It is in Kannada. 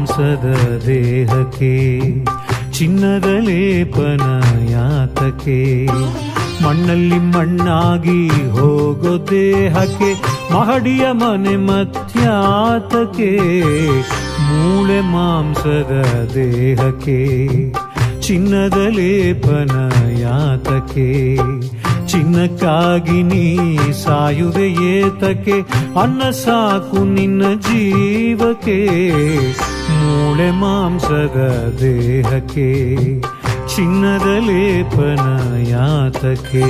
ಮಾಂಸದ ದೇಹಕ್ಕೆ ಚಿನ್ನದ ಲೇಪನ ಯಾತಕ್ಕೆ? ಮಣ್ಣಲ್ಲಿ ಮಣ್ಣಾಗಿ ಹೋಗೋ ದೇಹಕ್ಕೆ ಮಹಡಿಯ ಮನೆ ಮತ್ಯಾತಕ್ಕೆ? ಮೂಳೆ ಮಾಂಸದ ದೇಹಕ್ಕೆ ಚಿನ್ನದ ಲೇಪನ ಯಾತಕ್ಕೆ? ಚಿನ್ನಕ್ಕಾಗಿ ನೀ ಸಾಯುವೆ ಏತಕ್ಕೆ? ಅನ್ನ ಸಾಕು ನಿನ್ನ ಜೀವಕ್ಕೆ. ಮೂಳೆ ಮಾಂಸದ ದೇಹಕ್ಕೆ ಚಿನ್ನದ ಲೇಪನ ಯಾತಕ್ಕೆ?